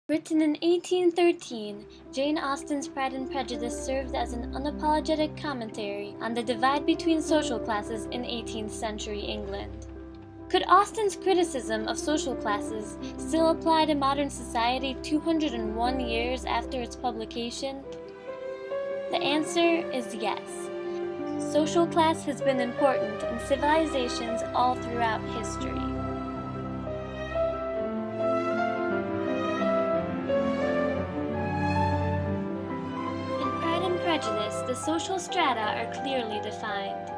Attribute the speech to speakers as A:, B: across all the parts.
A: Written in 1813, Jane Austen's Pride and Prejudice served as an unapologetic commentary on the divide between social classes in 18th century England. Could Austen's criticism of social classes still apply to modern society 201 years after its publication? The answer is yes. Social class has been important in civilizations all throughout history. In Pride and Prejudice, the social strata are clearly defined.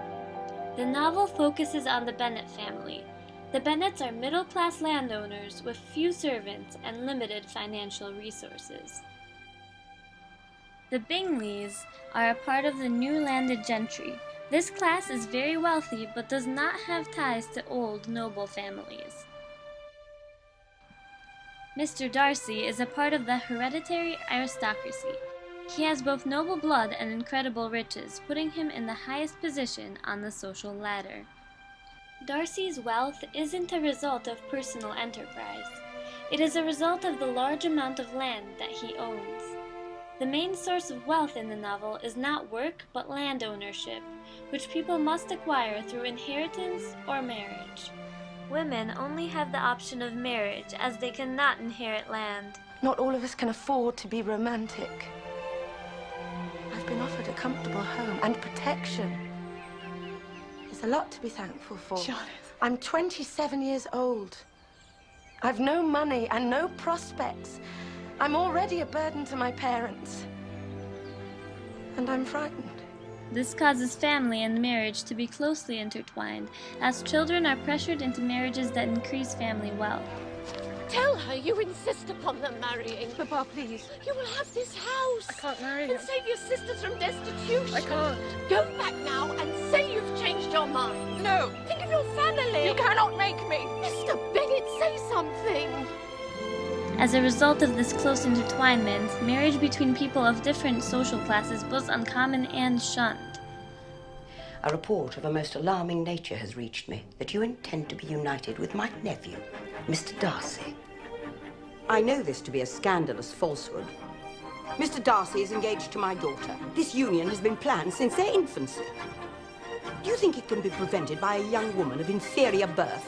A: The novel focuses on the Bennet family. The Bennets are middle-class landowners with few servants and limited financial resources. The Bingleys are a part of the new landed gentry. This class is very wealthy but does not have ties to old noble families. Mr. Darcy is a part of the hereditary aristocracy. He has both noble blood and incredible riches, putting him in the highest position on the social ladder. Darcy's wealth isn't a result of personal enterprise. It is a result of the large amount of land that he owns. The main source of wealth in the novel is not work but land ownership, which people must acquire through inheritance or marriage. Women only have the option of marriage as they cannot inherit land.
B: Not all of us can afford to be romantic. I've been offered a comfortable home and protection. There's a lot to be thankful for.
C: Charlotte.
B: I'm 27 years old. I've no money and no prospects. I'm already a burden to my parents. And I'm frightened.
A: This causes family and marriage to be closely intertwined, as children are pressured into marriages that increase family wealth.
C: Tell her you insist upon them marrying.
B: Papa, please.
C: You will have this house.
D: I can't marry
C: And
D: him.
C: save your sisters from destitution.
D: I can't.
C: Go back now and say you've changed your mind.
D: No,
C: Think of your family.
D: you cannot make me.
C: Mr. Bennet, say something.
A: As a result of this close intertwinement, marriage between people of different social classes was uncommon and shunned.
E: A report of a most alarming nature has reached me that you intend to be united with my nephew, Mr. Darcy. I know this to be a scandalous falsehood. Mr. Darcy is engaged to my daughter. This union has been planned since their infancy. Do you think it can be prevented by a young woman of inferior birth,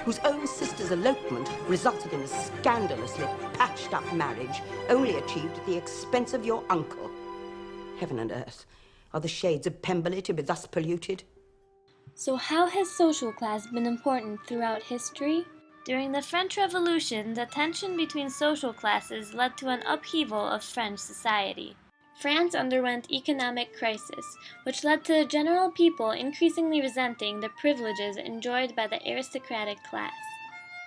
E: whose own sister's elopement resulted in a scandalously patched-up marriage, only achieved at the expense of your uncle? Heaven and earth, are the shades of Pemberley to be thus polluted?
A: So how has social class been important throughout history? During the French Revolution, the tension between social classes led to an upheaval of French society. France underwent economic crisis, which led to the general people increasingly resenting the privileges enjoyed by the aristocratic class.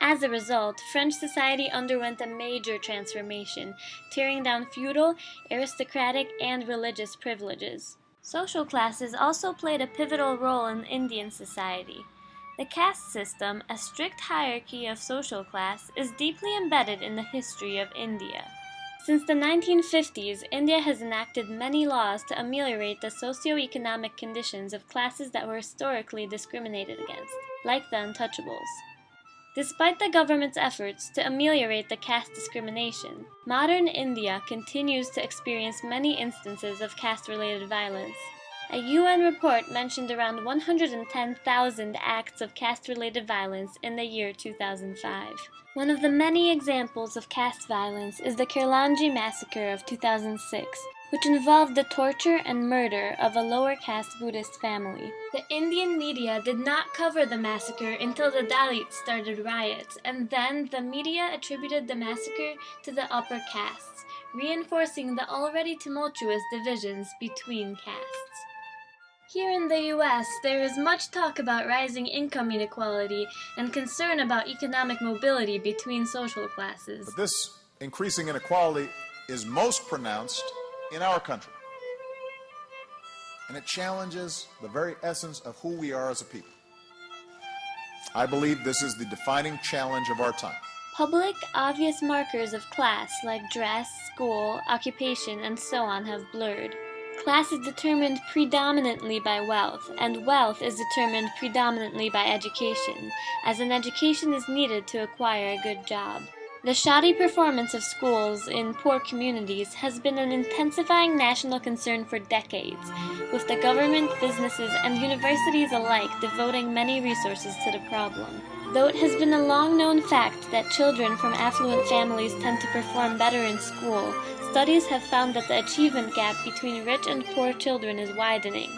A: As a result, French society underwent a major transformation, tearing down feudal, aristocratic, and religious privileges. Social classes also played a pivotal role in Indian society. The caste system, a strict hierarchy of social class, is deeply embedded in the history of India. Since the 1950s, India has enacted many laws to ameliorate the socio-economic conditions of classes that were historically discriminated against, like the untouchables. Despite the government's efforts to ameliorate the caste discrimination, modern India continues to experience many instances of caste-related violence. A UN report mentioned around 110,000 acts of caste-related violence in the year 2005. One of the many examples of caste violence is the Kirlanji massacre of 2006, which involved the torture and murder of a lower caste Buddhist family. The Indian media did not cover the massacre until the Dalits started riots, and then the media attributed the massacre to the upper castes, reinforcing the already tumultuous divisions between castes. Here in the US, there is much talk about rising income inequality and concern about economic mobility between social classes.
F: But this increasing inequality is most pronounced in our country. And it challenges the very essence of who we are as a people. I believe this is the defining challenge of our time.
A: Public, obvious markers of class like dress, school, occupation, and so on have blurred. Class is determined predominantly by wealth, and wealth is determined predominantly by education, as an education is needed to acquire a good job. The shoddy performance of schools in poor communities has been an intensifying national concern for decades, with the government, businesses, and universities alike devoting many resources to the problem. Though it has been a long-known fact that children from affluent families tend to perform better in school, studies have found that the achievement gap between rich and poor children is widening.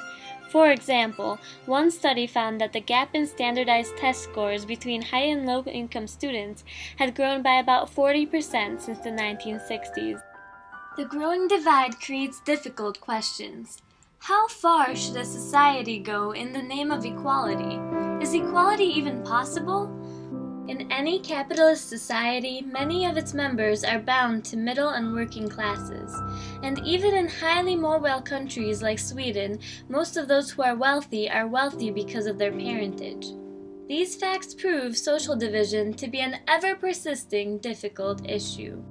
A: For example, one study found that the gap in standardized test scores between high and low-income students had grown by about 40% since the 1960s. The growing divide creates difficult questions. How far should a society go in the name of equality? Is equality even possible? In any capitalist society, many of its members are bound to middle and working classes. And even in highly mobile countries like Sweden, most of those who are wealthy because of their parentage. These facts prove social division to be an ever-persisting, difficult issue.